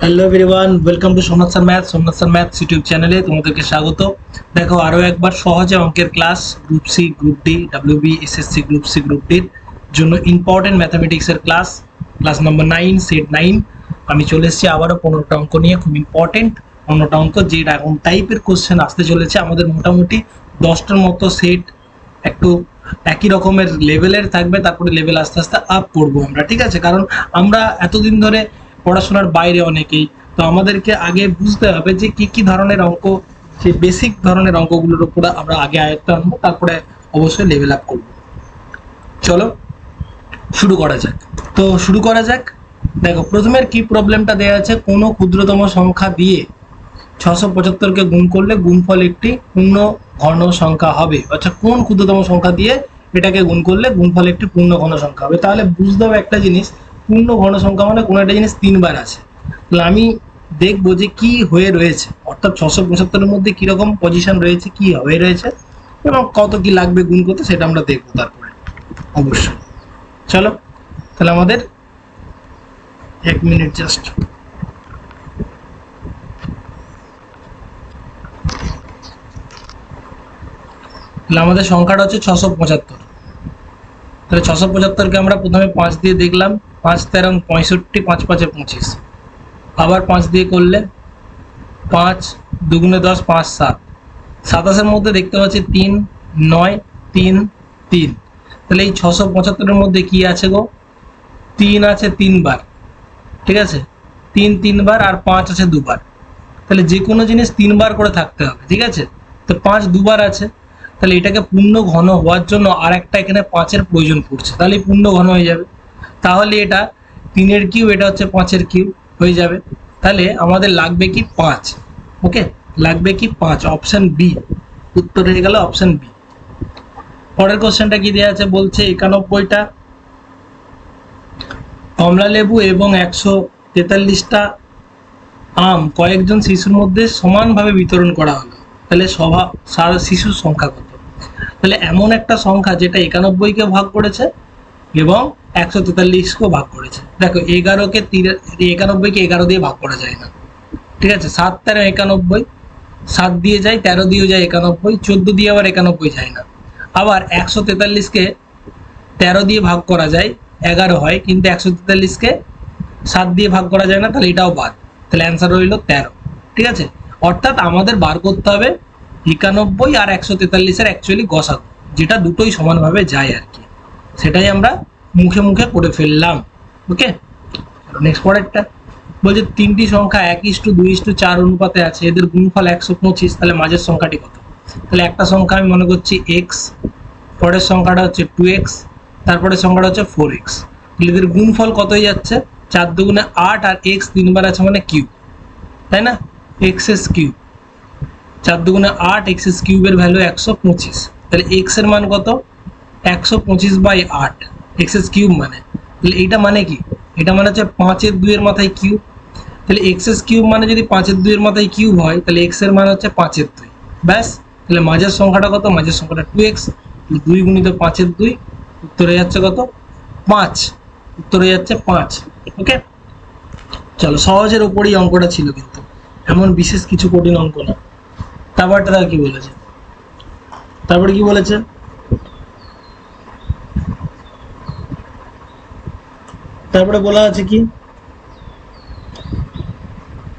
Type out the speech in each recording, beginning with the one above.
Hello everyone, welcome to Somnath sir maths YouTube চ্যানেলে তোমাদেরকে স্বাগত। দেখো আরও একবার সহজে অঙ্কের class group C, group D, WB, SSC, group C, group ডির জন্য ইম্পর্টেন্ট ম্যাথামেটিক্সের ক্লাস নাম্বার 9, সেট 9। আমি চলে এসেছি আবারও 15টা অঙ্ক নিয়ে, খুব ইম্পর্টেন্ট 15টা অঙ্ক, যে এরকম টাইপের কোশ্চেন আসতে চলেছে। আমাদের মোটামুটি 10টার মতো সেট একটু একই রকমের লেভেলের থাকবে, তারপরে লেভেল আস্তে আস্তে আপ করবো আমরা, ঠিক আছে? কারণ আমরা এতদিন ধরে পড়াশোনার বাইরে অনেকেই, তো আমাদেরকে আগে বুঝতে হবে যে কি কি ধরনের অঙ্ক, সেই বেসিক ধরনের অঙ্কগুলোর উপর আমরা আগে আয়ত্ত আনবো, তারপরে অবশ্যই লেভেল আপ করবো। চলো শুরু করা যাক। তো শুরু করা যাক। দেখো প্রথমের কি প্রবলেমটা দেওয়া আছে, কোনো ক্ষুদ্রতম সংখ্যা দিয়ে 675কে গুণ করলে গুণফল একটি পূর্ণ ঘন সংখ্যা হবে। আচ্ছা, কোন ক্ষুদ্রতম সংখ্যা দিয়ে এটাকে গুণ করলে গুণফল একটি পূর্ণ ঘন সংখ্যা হবে? তাহলে বুঝতে হবে একটা জিনিস, পূর্ণ ঘন সংখ্যা মানে কোনো একটা জিনিস 3বার আছে। তাহলে আমি দেখবো যে কি হয়ে রয়েছে, অর্থাৎ 675-এর মধ্যে কিরকম পজিশন রয়েছে, কি হয়ে রয়েছে এবং কত কি লাগবে গুণ করতে, সেটা আমরা দেখবো তারপরে অবশ্যই। চলো তাহলে আমাদের 1 মিনিট জাস্ট। তাহলে আমাদের সংখ্যাটা হচ্ছে 675। তাহলে 675কে আমরা প্রথমে 5 দিয়ে দেখলাম, 5 13 65, 5 5 25। আবার 5 দিয়ে করলে 5 2 10, 5 7, 27-এর মধ্যে দেখতে পাচ্ছি 3 9 3 3। তাহলে এই 675-এর মধ্যে কি আছে গো? 3 আছে 3বার, ঠিক আছে? 3 3বার আর 5 আছে 2বার। তাহলে যে কোনো জিনিস 3বার করে থাকতে হবে, ঠিক আছে? তো 5 2বার আছে, তাহলে এটাকে পূর্ণ ঘন হওয়ার জন্য আর একটা এখানে 5-এর প্রয়োজন পড়ছে, তাহলে পূর্ণ ঘন হয়ে যাবে। তাহলে এটা 3-এর কিউব, এটা হচ্ছে 5-এর কিউব হয়ে যাবে। তাহলে আমাদের লাগবে কি 5। ওকে, লাগবে কি 5, অপশন বি উত্তর হয়ে গেল, অপশন বি। পরের কোশ্চেনটা কি দেওয়া আছে, বলছে 91টা কমলা লেবু এবং 143টা আম কয়েকজন শিশুর মধ্যে সমানভাবে বিতরণ করা হলো, তাহলে সারা শিশুর সংখ্যা কত? তাহলে এমন একটা সংখ্যা যেটা 91কে ভাগ করেছে এবং 143কেও ভাগ করেছে। দেখো 91কে 11 দিয়ে ভাগ করা যায় না, ঠিক আছে? 7 13 91, 7 দিয়ে যায়, 13 দিয়ে যায় 91, 14 দিয়ে আবার 91 যায় না। আবার 143কে 13 দিয়ে ভাগ করা যায়, 11 হয়, কিন্তু 143কে 7 দিয়ে ভাগ করা যায় না, তাহলে এটাও বাদ। তাহলে অ্যান্সার রইল 13, ঠিক আছে? অর্থাৎ আমাদের বার করতে হবে 91 আর 143-এর অ্যাকচুয়ালি গসাগু, যেটা দুটোই সমানভাবে যায় আর কি, সেটাই আমরা মুখে মুখে করে ফেললাম। ওকে, নেক্সট পরেরটা বলছে 3টি সংখ্যা 1:2:4 অনুপাতে আছে, এদের গুণফল 125, তাহলে মাঝের সংখ্যাটি কত? তাহলে একটা সংখ্যা আমি মনে করছি x, পরের সংখ্যাটা হচ্ছে 2x, তারপরে সংখ্যাটা হচ্ছে 4x। তাহলে এদের গুণফল কত হয়ে যাচ্ছে? 4 2 8 আর x 3বার আছে মানে কিউব, তাই না? x এর কিউব, 4 2 8, x এর কিউবের ভ্যালু 125। তাহলে x এর মান কত? 125/8, x এর কিউব মানে। তাহলে এইটা মানে কি? এটা মানে হচ্ছে 5-এর 2-এর মাথায় কিউব। তাহলে x এর কিউব মানে যদি 5-এর 2-এর মাথায় কিউব হয়, তাহলে x এর মান হচ্ছে 5-এর 2, ব্যাস। তাহলে মাঝের সংখ্যাটা কত? মাঝের সংখ্যাটা 2x, 2 গুণিত 5-এর 2, উত্তরে যাচ্ছে কত? 5, উত্তরে যাচ্ছে 5। ওকে, চলো সহজের উপরই অঙ্কটা ছিল, কিন্তু এমন বিশেষ কিছু কঠিন অঙ্ক না। তারপরটা কি বলেছে? তারপরে কি বলেছে? তারপরে বলা আছে কি,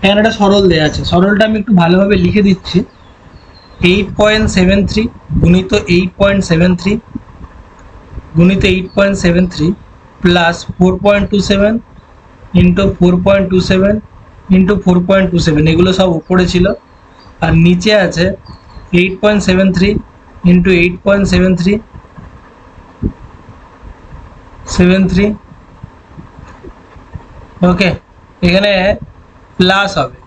এখানে একটা সরল দেওয়া আছে, সরলটা আমি একটু ভালোভাবে লিখে দিচ্ছি। 8.73 গুণিত 8.73 গুণিত 8.73 প্লাস 4.27 ইন্টু 4.27 ইন্টু 4.27, এগুলো সব উপরে ছিল, আর নিচে আছে 8.73 ইন্টু 8.73 ওকে, এখানে প্লাস হবে,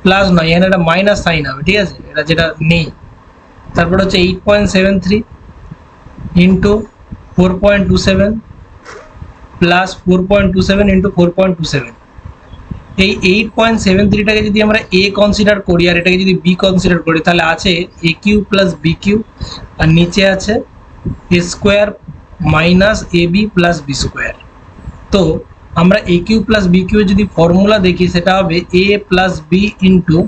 প্লাস নয়, এখানে একটা মাইনাস সাইন হবে, ঠিক আছে? এটা যেটা নেই। তারপর হচ্ছে 8.73 ইন্টু 4.27 প্লাস 4.27 ইন্টু 4.27। এই 8.73টাকে যদি আমরা a কনসিডার করি আর এটাকে যদি b কনসিডার করি, তাহলে আছে a cube plus b cube, আর নিচে আছে a square minus ab plus b square. তো আমরা A cube plus B cube যদি ফর্মুলা দেখি সেটা হবে A plus B into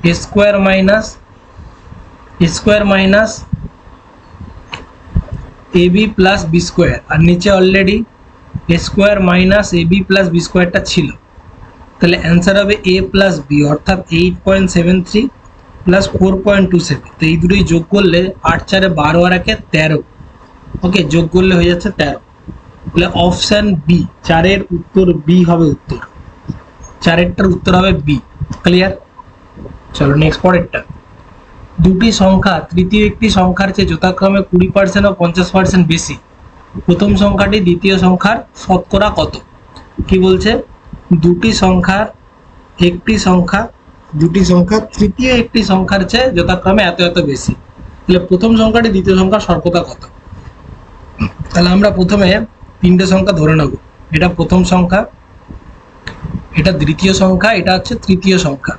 A square minus A B plus B square, আর নিচে already A square minus A B plus B স্কোয়ারটা ছিল। তাহলে অ্যান্সার হবে এ প্লাস বি, অর্থাৎ 8.73 প্লাস 4.27। তো এই দুটোই যোগ করলে 8 4 12 আর 1 13, ওকে, যোগ করলে হয়ে যাচ্ছে 13। তাহলে অপশন বি, 4-এর উত্তর বি হবে উত্তর, 4-এরটার উত্তর হবে বি। ক্লিয়ার? চলো নেক্সট পরেরটা। দুটি সংখ্যা তৃতীয় একটি সংখ্যার চেয়ে যথাক্রমে 20% ও 50% বেশি, প্রথম সংখ্যাটি দ্বিতীয় সংখ্যার শতকরা কত? কি বলছে? দুটি সংখ্যা তৃতীয় একটি সংখ্যার চেয়ে যথাক্রমে এত এত বেশি, তাহলে প্রথম সংখ্যাটি দ্বিতীয় সংখ্যার শতকরা কত? তাহলে আমরা প্রথমে তিনটে সংখ্যা ধরে নেব। এটা প্রথম সংখ্যা, এটা দ্বিতীয় সংখ্যা, এটা হচ্ছে তৃতীয় সংখ্যা।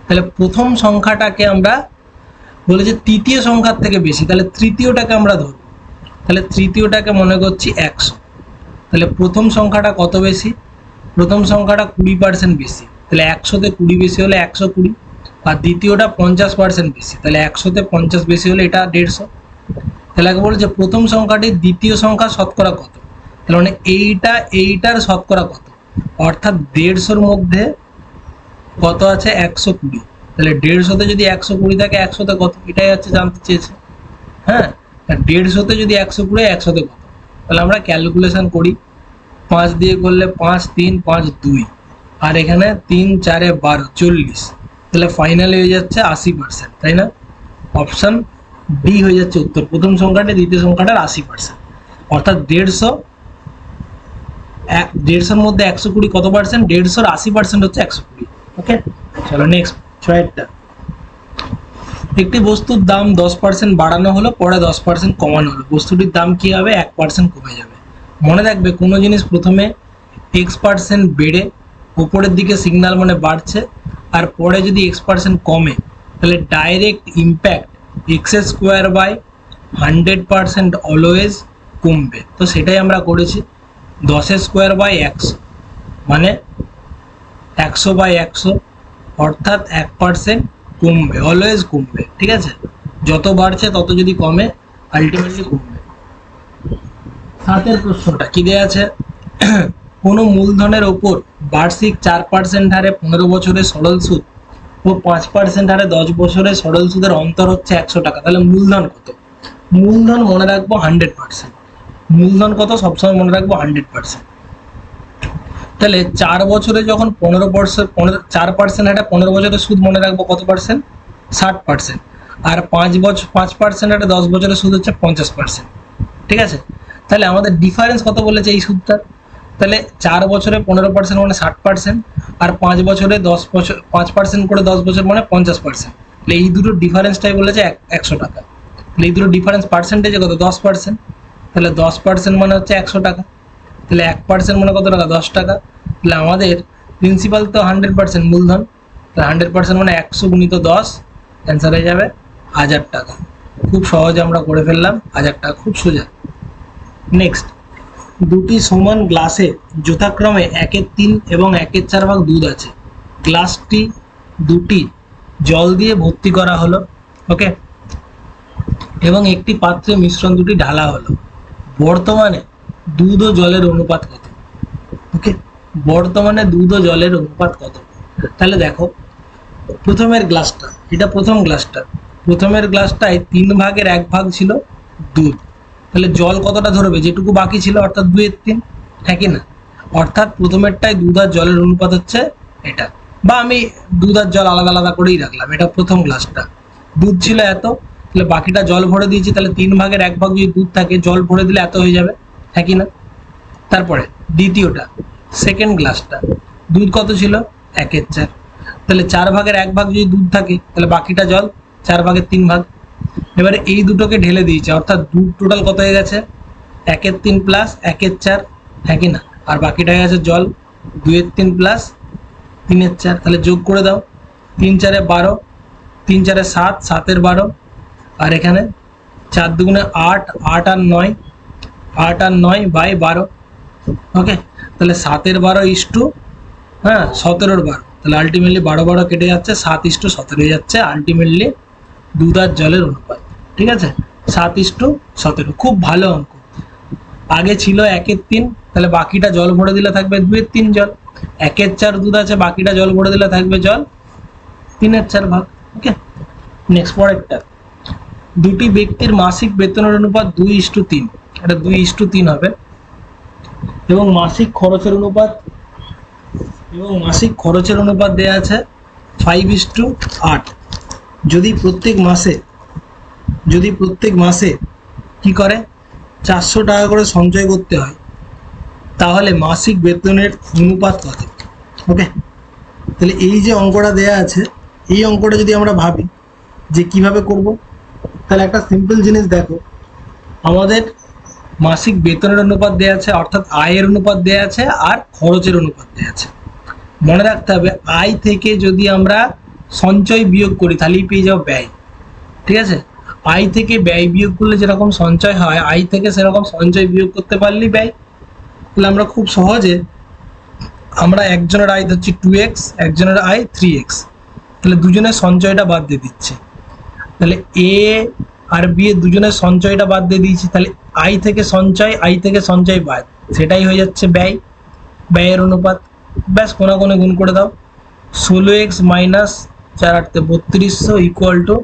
তাহলে প্রথম সংখ্যাটাকে আমরা বলে যে তৃতীয় সংখ্যার থেকে বেশি, তাহলে তৃতীয়টাকে আমরা ধরব। তাহলে তৃতীয়টাকে মনে করছি 100। তাহলে প্রথম সংখ্যাটা কত বেশি? প্রথম সংখ্যাটা 20% বেশি, তাহলে 100-তে 20 বেশি হলে 120, আর দ্বিতীয়টা 50% বেশি, তাহলে 100-তে 50 বেশি হলে এটা 150। তাহলে আগে বলছে প্রথম সংখ্যাটি দ্বিতীয় সংখ্যা শতকরা কত, তাহলে মানে এইটার শতকরা কত, অর্থাৎ 150-র মধ্যে কত আছে? 120। তাহলে 150-তে যদি 120 থাকে 100-তে কত, এটাই হচ্ছে জানতে চেয়েছে। হ্যাঁ, 150-তে যদি 120, 100-তে কত? তাহলে আমরা ক্যালকুলেশন করি, 5 দিয়ে করলে 5 3 5 2, আর এখানে 3 4 12 40, তাহলে ফাইনালি হয়ে যাচ্ছে 80%, তাই না? অপশন ডি হয়ে যাচ্ছে উত্তর, প্রথম সংখ্যাটি দ্বিতীয় সংখ্যাটার 80%, অর্থাৎ 150-র মধ্যে 120 কত পার্সেন্ট? 150-র 80% হচ্ছে 120। ওকে, চলো নেক্সট 6টা। একটি বস্তুর দাম 10% বাড়ানো হলো, পরে 10% কমানো হলো, বস্তুটির দাম কি হবে? 1% কমে যাবে। মনে রাখবে, কোনো জিনিস প্রথমে x% বেড়ে উপরের দিকে সিগন্যাল মানে বাড়ছে, আর পরে যদি x% কমে তাহলে ডাইরেক্ট ইম্প্যাক্ট x²/100% অলওয়েজ কমবে। তো সেটাই আমরা করেছি, 10^2/100 মানে 100/100, অর্থাৎ 1% কমবে, অলওয়েজ কমবে। ঠিক আছে, যত বাড়ছে তত যদি কমে আলটিমেটলি কমবে। 7-এর প্রশ্নটা কি দেয়া আছে? কোনো মূলধনের ওপর বার্ষিক 4% হারে 15 বছরের সরল সুদ ও 5% হারে 10 বছরের সরল সুদের অন্তর হচ্ছে 100 টাকা। তাহলে মূলধন কত? মূলধন মনে রাখবো 100%। মূলধন কত? সবসময় মনে রাখবো 100%। তাহলে 4 বছরে যখন 4% হারে 15 বছরের সুদ মনে রাখবো কত পার্সেন্ট? 60%। আর 5% হারে 10 বছরের সুদ হচ্ছে 50%। ঠিক আছে, তাহলে আমাদের ডিফারেন্স কত বলেছে এই সুদটা? তাহলে 4 বছরে 15% মানে 60%, আর 5 বছরে 5% করে 10 বছর মানে 50%। তাহলে এই দুটো ডিফারেন্সটাই বলেছে 100 টাকা। তাহলে এই দুটো ডিফারেন্স পার্সেন্টেজে কত? 10%। তাহলে 10% মানে হচ্ছে 100 টাকা। তাহলে 1% মানে কত টাকা? 10 টাকা। তাহলে আমাদের প্রিন্সিপাল তো 100% মূলধন, তাহলে 100% মানে 100 গুণিত 10, অ্যান্সার হয়ে যাবে 1000 টাকা। খুব সহজে আমরা করে ফেললাম, 1000 টাকা, খুব সোজা। নেক্সট, দুটি সমান গ্লাসে যথাক্রমে 1/3 এবং 1/4 ভাগ দুধ আছে, গ্লাসটি দুটি জল দিয়ে ভর্তি করা হলো, ওকে, এবং একটি পাত্রে মিশ্রণ দুটি ঢালা হলো। বর্তমানে দুধ ও জলের অনুপাত কত? ওকে, বর্তমানে দুধ ও জলের অনুপাত কত? তাহলে দেখো, প্রথমের গ্লাসটা, এটা প্রথমের গ্লাসটায় 3 ভাগের 1 ভাগ ছিল দুধ, তাহলে জল কতটা ধরবে? যেটুকু বাকি ছিল, অর্থাৎ 2/3, হ্যাঁ কি না? অর্থাৎ প্রথমেরটায় দুধ আর জলের অনুপাত হচ্ছে এটা, বা আমি দুধ আর জল আলাদা আলাদা করেই রাখলাম। এটা প্রথম গ্লাসটা, দুধ ছিল এত, তাহলে বাকিটা জল ভরে দিয়েছি, তাহলে 3 ভাগের 1 ভাগ যদি দুধ থাকে, জল ভরে দিলে এত হয়ে যাবে, হ্যাঁ কি না? তারপরে দ্বিতীয়টা, সেকেন্ড গ্লাসটা, দুধ কত ছিল? 1/4, তাহলে 4 ভাগের 1 ভাগ যদি দুধ থাকে, তাহলে বাকিটা জল, 4 ভাগের 3 ভাগ। এবারে এই দুটোকে ঢেলে দিয়েছে, অর্থাৎ দুধ টোটাল কত হয়ে গেছে? 1/3 প্লাস 1/4, হ্যাঁ কি না? আর বাকিটা হয়ে গেছে জল, 2/3 প্লাস 3/4। তাহলে যোগ করে দাও, 3 4 12, 3 4 7, 7 12, আর এখানে 4 2 8, 8 আর 9 /12। ওকে, তাহলে 7/12 হ্যাঁ 17/12, তাহলে আলটিমেটলি 12 কেটে যাচ্ছে, 7:17 হয়ে যাচ্ছে আলটিমেটলি দুধ আর জলের অনুপাত। ঠিক আছে, 7:17, খুব ভালো অঙ্ক। আগে ছিল 1/3, তাহলে বাকিটা জল ভরে দিলে থাকবে 2/3 জল। 1/4 দুধ আছে, বাকিটা জল ভরে দিলে থাকবে জল 3/4 ভাগ। ওকে, নেক্সট পরেরটা, দুটি ব্যক্তির মাসিক বেতনের অনুপাত 2:3, এটা 2:3 হবে, এবং মাসিক খরচের অনুপাত দেয়া আছে 5:8। যদি প্রত্যেক মাসে কি করে 400 টাকা করে সঞ্চয় করতে হয়, তাহলে মাসিক বেতনের অনুপাত কত? ওকে, তাহলে এই যে অঙ্কটা দেয়া আছে, এই অঙ্কটা যদি আমরা ভাবি যে কিভাবে করব, তাহলে একটা সিম্পল জিনিস দেখো, আমাদের মাসিক বেতনের অনুপাত দেয়া আছে, অর্থাৎ আয়ের অনুপাত দেয়া আছে আর খরচের অনুপাত দেয়া আছে। মনে রাখতে হবে, আয় থেকে যদি আমরা সঞ্চয় বিয়োগ করি তাহলেই পেয়ে যাবো ব্যয়। ঠিক আছে, আয় থেকে ব্যয় বিয়োগ করলে যেরকম সঞ্চয় হয়, আয় থেকে সেরকম সঞ্চয় বিয়োগ করতে পারলেই ব্যয়। তাহলে আমরা খুব সহজে একজনের আয় ধরছি 2x, একজনের আয় 3x, তাহলে দুজনের সঞ্চয়টা বাদ দিয়ে দিচ্ছি। তাহলে এ আর বি এর দুজনের সঞ্চয়টা বাদ দিয়ে দিয়েছি, তাহলে আয় থেকে সঞ্চয় বাদ, সেটাই হয়ে যাচ্ছে ব্যয়ের অনুপাত। ব্যাস, কোণে গুণ করে দাও, 16x - 4 × 8 = 3200 ইকুয়াল টু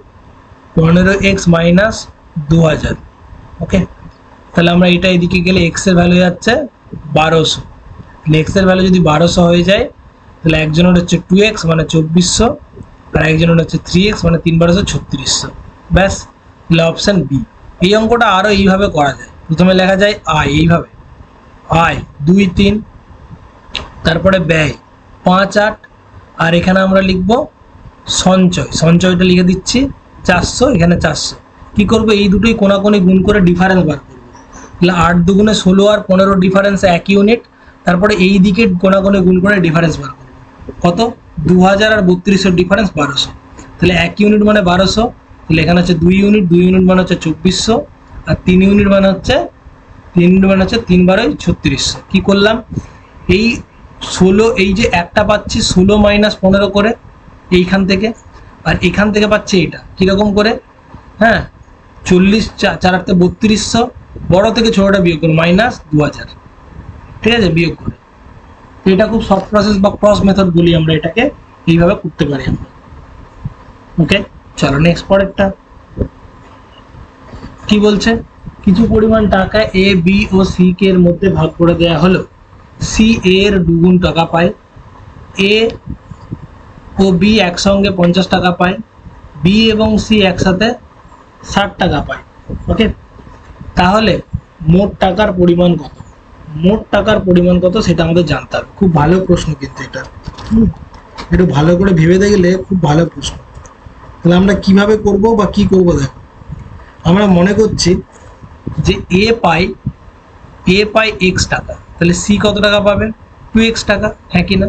15x - 2000। ওকে, তাহলে আমরা এটা এদিকে গেলে x এর ভ্যালু যাচ্ছে 1200, তাহলে x এর ভ্যালু যদি 1200 হয়ে যায়, তাহলে একজনের হচ্ছে 2x মানে 2400, আর একজনের হচ্ছে 3x মানে 3×12 = 3600। ব্যাস, তাহলে অপশন বি। এই অঙ্কটা আরও এইভাবে করা যায়, প্রথমে লেখা যায় আয়, এইভাবে আয় 2, 3, তারপরে ব্যয় 5, 8, আর এখানে আমরা লিখব সঞ্চয়টা লিখে দিচ্ছি 400, এখানে 400। কি করব, এই দুটোই কোণাকোণি গুণ করে ডিফারেন্স বার করব। তাহলে 8 × 2 = 16 আর 15 ডিফারেন্স 1 ইউনিট, তারপরে এই দিকে কোণাকোণি গুণ করে ডিফারেন্স বার করব। কত, 2000 আর 3200 ডিফারেন্স 1200, তাহলে 1 ইউনিট মানে 1200, তাহলে এখানে হচ্ছে 2 ইউনিট, 2 ইউনিট মানে হচ্ছে 2400, আর 3 ইউনিট মানে হচ্ছে 3 × 12 = 3600। কি করলাম, এই 16, এই যে একটা পাচ্ছি 16 - 15 করে এইখান থেকে, আর এখান থেকে পাচ্ছি এটা কিরকম করে, হ্যাঁ 40, 4 × 8 = 3200, বড় থেকে ছোটটা বিয়োগ করে -2000। ঠিক আছে, বিয়োগ করে। এটা খুব শর্ট প্রসেস বা ক্রস মেথড বলি আমরা এটাকে, এইভাবে করতে পারি আমরা। ওকে, চলো নেক্সট পরেরটা কি বলছে, কিছু পরিমাণ টাকা এ, বি ও সি কে এর মধ্যে ভাগ করে দেওয়া হলো। সি এর 2 গুণ টাকা পায়, এ ও বি একসঙ্গে 50 টাকা পায়, বি এবং সি একসাথে 60 টাকা পায়। ওকে, তাহলে মোট টাকার পরিমাণ কত সেটা আমাদের জানতে হবে। খুব ভালো প্রশ্ন কিন্তু এটা, একটু ভালো করে ভেবে দেখলে খুব ভালো প্রশ্ন। তাহলে আমরা কিভাবে করব বা কি করব, দেখো আমরা মনে করছি যে এ পায় x টাকা, তাহলে সি কত টাকা পাবে, 2x টাকা, হ্যাঁ কি না?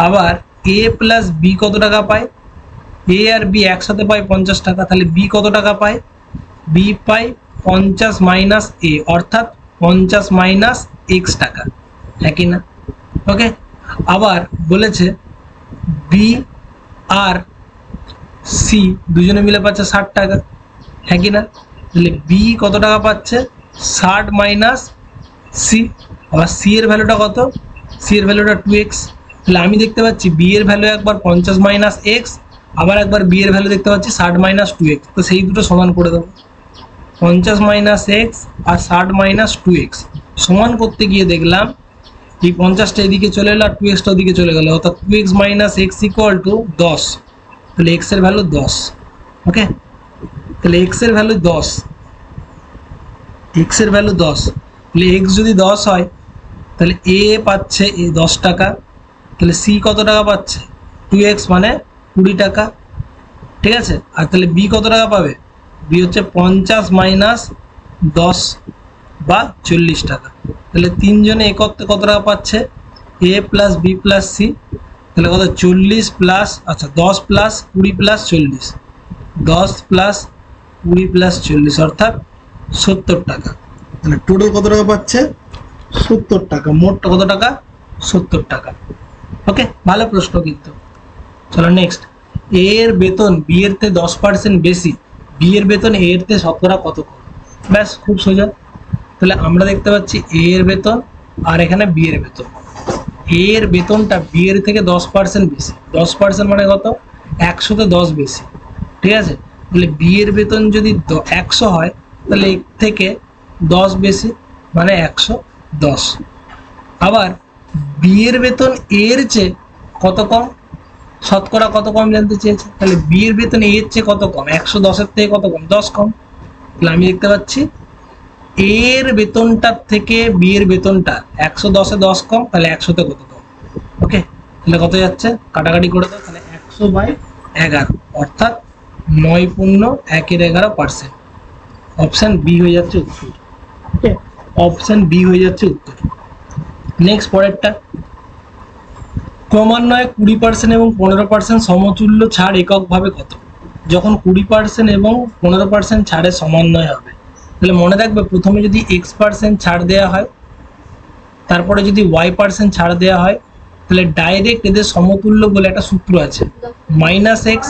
আবার a প্লাস বি কত টাকা পায়, এ আর বি একসাথে পায় 50 টাকা, তাহলে বি কত টাকা পায়, বি পায় 50 মাইনাস এ, অর্থাৎ 50 মাইনাস x টাকা, হ্যাঁ কি না? ওকে, আবার বলেছে বি আর সি দুজনে মিলে পাচ্ছে 60 টাকা, হ্যাঁ কি না? তাহলে বি কত টাকা পাচ্ছে, 60 মাইনাস সি। আবার সি এর ভ্যালুটা কত, সি এর ভ্যালুটা 2x, তাহলে আমি দেখতে পাচ্ছি বি এর ভ্যালু একবার 50 মাইনাস এক্স, আবার একবার বি এর ভ্যালু দেখতে পাচ্ছি 60 মাইনাস 2x, তো সেই দুটো সমান করে দেবো। 50 মাইনাস এক্স আর 60 মাইনাস 2x সমান করতে গিয়ে দেখলাম এই 50টা এদিকে চলে এলো আর 2xটা ওদিকে চলে গেল, অর্থাৎ 2x minus x equal to 10, তাহলে এক্স এর ভ্যালু 10। ওকে, তাহলে এক্স এর ভ্যালু 10, তাহলে এক্স যদি 10 হয় তাহলে এ পাচ্ছে 10 টাকা, তাহলে সি কত টাকা পাচ্ছে, 2x মানে 20 টাকা। ঠিক আছে, আর তাহলে বি কত টাকা পাবে, বি হচ্ছে 50 মাইনাস 10 বা 40 টাকা। তাহলে তিনজনে একত্রে কত টাকা পাচ্ছে, এ প্লাস বি প্লাস সি, তাহলে কত 40 প্লাস, আচ্ছা 10 প্লাস 20 প্লাস 40, 10 প্লাস 20 প্লাস 40 অর্থাৎ 70 টাকা। তাহলে টোটাল কত টাকা পাচ্ছে, 70 টাকা। মোট কত টাকা? 70 টাকা। ওকে, ভালো প্রশ্ন কিন্তু। চলো নেক্সট। এ এর বেতন বি এর থেকে 10% বেশি, বি এর বেতন এ এর থেকে শতকরা কত কম? ব্যাস, খুব সোজা। তাহলে আমরা দেখতে পাচ্ছি এ এর বেতন আর এখানে বি এর বেতন। এ এর বেতনটা বি এর থেকে 10% বেশি। 10% মানে কত? 100তে 10 বেশি, ঠিক আছে? তাহলে বি এর বেতন যদি 100 হয়, তাহলে এর থেকে 10 বেশি মানে 110। আবার বি এর বেতন এ এর চেয়ে কত কম, শতকরা কত কম জানতে চেয়েছে। তাহলে বি এর বেতন এ এর চেয়ে কত কম? 110-এর থেকে কত কম? 10 কম। তাহলে আমি দেখতে পাচ্ছি এর বেতনটার থেকে বি এর বেতনটা 110-এ 10 কম, তাহলে 100-তে কত কম? ওকে, তাহলে কত যাচ্ছে? কাটাকাটি করে দাও। তাহলে 100/11, অর্থাৎ 9.1-11%। অপশন বি হয়ে যাচ্ছে উত্তর। ওকে, অপশন বি হয়ে যাচ্ছে উত্তর। নেক্সট পরেরটা, ক্রমান্বয়ে 20% এবং 15% সমতুল্য ছাড় এককভাবে কত? যখন 20% এবং 15% ছাড়ের সমন্বয় হবে, তাহলে মনে রাখবে প্রথমে যদি x% ছাড় দেওয়া হয়, তারপরে যদি y% ছাড় দেওয়া হয়, তাহলে ডাইরেক্ট এদের সমতুল্য বলে একটা সূত্র আছে, -x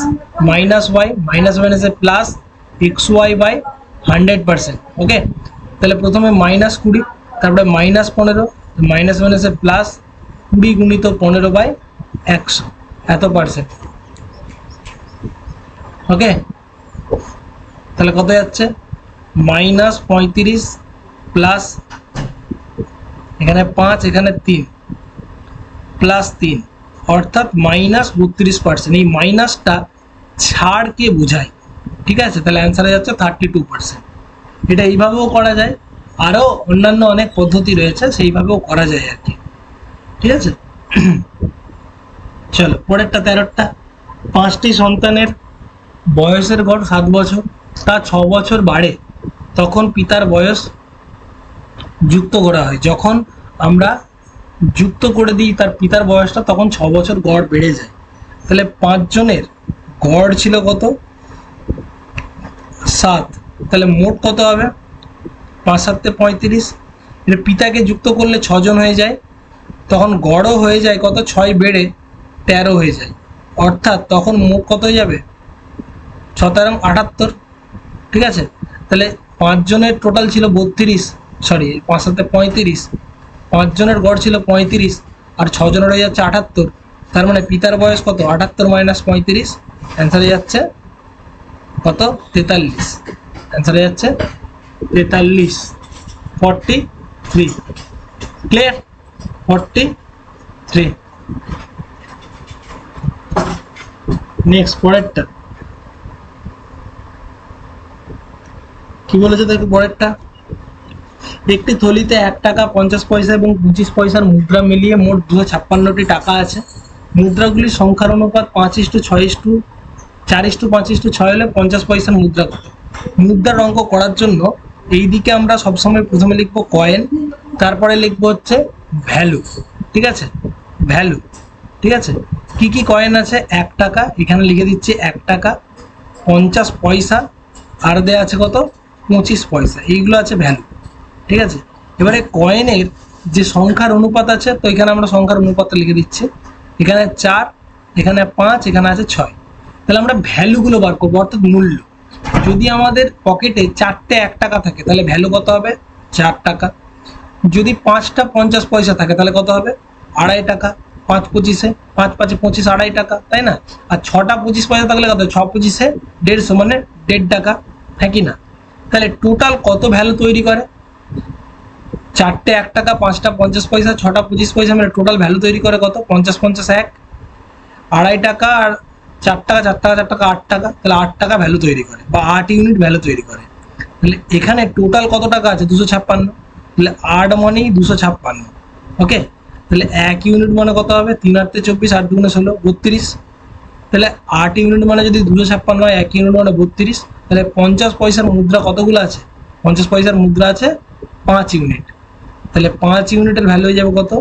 -y -y plus xy/100%। ওকে, তাহলে প্রথমে -20, তারপরে -15, -1 প্লাস 20 গুণিত 15/100, এত পার্সেন্ট। ওকে, তাহলে কত যাচ্ছে? -35 প্লাস এখানে 5, এখানে 3 প্লাস 3, অর্থাৎ -32%। এই মাইনাসটা ছাড়কে বোঝায়, ঠিক আছে? তাহলে অ্যান্সার যাচ্ছে 32%। এটা এইভাবেও করা যায়, আরও অন্যান্য অনেক পদ্ধতি রয়েছে, সেইভাবেও করা যায় আর কি, ঠিক আছে? চলো পরেরটা 13টা, 5টি সন্তানের বয়সের গড় 7 বছর, তা 6 বছর বাড়ে, তখন পিতার বয়স যুক্ত করা হয়। যখন আমরা যুক্ত করে দিই তার পিতার বয়সটা, তখন 6 বছর গড় বেড়ে যায়। তাহলে 5 জনের গড় ছিল কত? 7। তাহলে মোট কত হবে? 5 7 35। এটা পিতাকে যুক্ত করলে 6 জন হয়ে যায়, তখন গড়ও হয়ে যায় কত? 6 বেড়ে 13 হয়ে যায়, অর্থাৎ তখন মোট কত হয়ে যাবে? 6 তেরং 78, ঠিক আছে? তাহলে 5 জনের টোটাল ছিল 32, সরি 5 7 35, 5 জনের গড় ছিল 35 আর 6 জনের হয়ে যাচ্ছে 78। তার মানে পিতার বয়স কত? 78 - 35, অ্যান্সার হয়ে যাচ্ছে কত? 43। অ্যান্সার হয়ে যাচ্ছে 43, 43। ক্লিয়ার? 43। নেক্সট পরেরটা কি বলেছে দেখো পরেরটা, একটি থলিতে 1 টাকা 50 পয়সা এবং 25 পয়সার মুদ্রা মিলিয়ে মোট 256টি টাকা আছে। মুদ্রাগুলির সংখ্যার অনুপাত 5:4:5:6 হলে 50 পয়সার মুদ্রা কত? মুদ্রার অঙ্ক করার জন্য এই দিকে আমরা সবসময় প্রথমে লিখবো কয়েন, তারপরে লিখবো হচ্ছে ভ্যালু, ঠিক আছে? ভ্যালু, ঠিক আছে? কি কি কয়েন আছে? 1 টাকা, এখানে লিখে দিচ্ছি 1 টাকা, 50 পয়সা আর দেওয়া আছে কত? 25 পয়সা। এইগুলো আছে ভ্যালু, ঠিক আছে? এবারে কয়েনের যে সংখ্যার অনুপাত আছে, তো এখানে আমরা সংখ্যার অনুপাতটা লিখে দিচ্ছি, এখানে 4, এখানে 5, এখানে আছে 6। তাহলে আমরা ভ্যালুগুলো বার করবো, অর্থাৎ মূল্য। যদি আমাদের পকেটে 4টে 1 টাকা থাকে, তাহলে ভ্যালু কত হবে? 4 টাকা। যদি 5টা 50 পয়সা থাকে, তাহলে কত হবে? 2.5 টাকা। 5 25-এ 5 5 25, 2.5 টাকা, তাই না? আর 6টা 25 পয়সা থাকলে কত? 6 25-এ 150, মানে 1.5 টাকা, হ্যাঁ কি না? তাহলে টোটাল কত ভ্যালু তৈরি করে? 4টে 1 টাকা, 5টা 50 পয়সা, 6টা 25 পয়সা, মানে টোটাল ভ্যালু তৈরি করে কত? 50 50 1, 2.5 টাকা আর 4 টাকা 4 টাকা 4 টাকা 8 টাকা, তাহলে 8 টাকা ভ্যালু তৈরি করে, বা 8 ইউনিট ভ্যালু তৈরি করে। তাহলে এখানে টোটাল কত টাকা আছে? 256। তাহলে 8 মানেই 256। ওকে, তাহলে 1 ইউনিট মানে কত হবে? 3 8 24, 8 2 16, 32। তাহলে 8 ইউনিট মানে যদি 256 হয়, 1 ইউনিট মানে 32। তাহলে 50 পয়সার মুদ্রা কতগুলো আছে? 50 পয়সার মুদ্রা আছে 5 ইউনিট। তাহলে 5 ইউনিটের ভ্যালু হয়ে যাবে কত?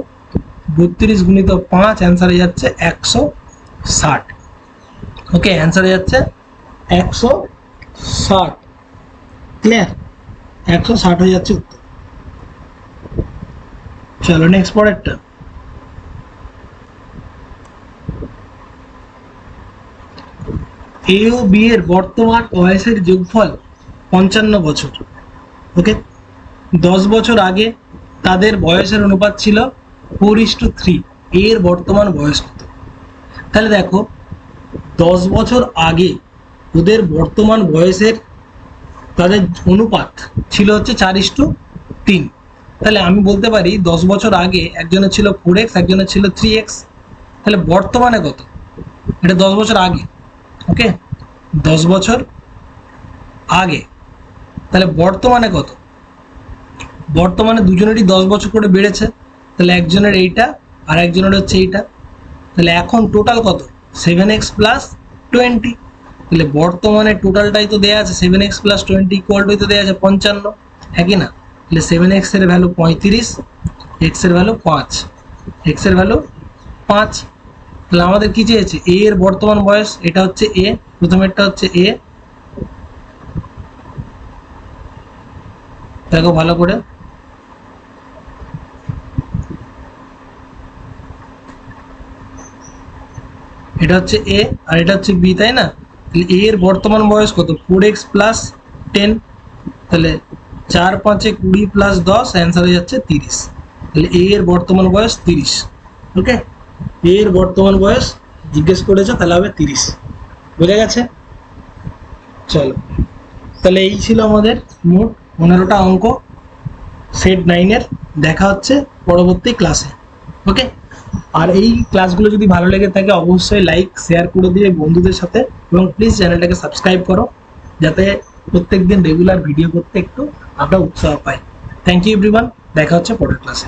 32 গুণিত 5, অ্যান্সার হয়ে যাচ্ছে 160। ওকে, অ্যান্সার হয়ে যাচ্ছে 160। ক্লিয়ার? 160 হয়ে যাচ্ছে উত্তর। চলো নেক্সট পরেরটা। এ ও বি এর বর্তমান বয়সের যোগফল 55 বছর। ওকে, 10 বছর আগে তাদের বয়সের অনুপাত ছিল 4:3। এর বর্তমান বয়স কত? তাহলে দেখো 10 বছর আগে ওদের বর্তমান বয়সের তাদের অনুপাত ছিল হচ্ছে 4:3। তাহলে আমি বলতে পারি 10 বছর আগে একজনের ছিল 4x, একজনের ছিল 3x। তাহলে বর্তমানে কত? এটা 10 বছর আগে। ওকে, 10 বছর আগে। তাহলে বর্তমানে কত? বর্তমানে দুজনেরই 10 বছর করে বেড়েছে। তাহলে একজনের এইটা আর একজনের হচ্ছে এইটা। তাহলে এখন টোটাল কত? 7x plus 20। তাহলে বর্তমানে টোটালটাই তো দেওয়া আছে 7x প্লাস 20 ইকুয়াল টু তো দেওয়া আছে 55, হ্যাঁ কি না? তাহলে 7x এর ভ্যালু 35, x এর ভ্যালু 5, x এর ভ্যালু 5। তাহলে আমাদের কি চেয়েছে? এ এর বর্তমান বয়স, এটা হচ্ছে এ, প্রথমেরটা হচ্ছে এ। দেখো ভালো করে, এটা হচ্ছে এ আর এটা হচ্ছে বি, তাই না? তাহলে এ এর বর্তমান বয়স কত? 4x plus 10। তাহলে 4 5 20 প্লাস 10, অ্যান্সার হয়ে যাচ্ছে 30। তাহলে এ এর বর্তমান বয়স 30। ওকে, এ এর বর্তমান বয়স জিজ্ঞেস করেছে, তাহলে হবে 30। বোঝা গেছে? চলো, তাহলে এই ছিল আমাদের মোট 15টা অঙ্ক সেট 9 এর। দেখা হচ্ছে পরবর্তী ক্লাসে। ওকে, আর এই ক্লাসগুলো যদি ভালো লেগে থাকে অবশ্যই লাইক শেয়ার করে দিও বন্ধুদের সাথে, এবং প্লিজ চ্যানেলটাকে সাবস্ক্রাইব করো যাতে প্রত্যেকদিন রেগুলার ভিডিও করতে একটু আমরা উৎসাহ পাই। থ্যাংক ইউ এভরিওয়ান, দেখা হচ্ছে পরের ক্লাসে।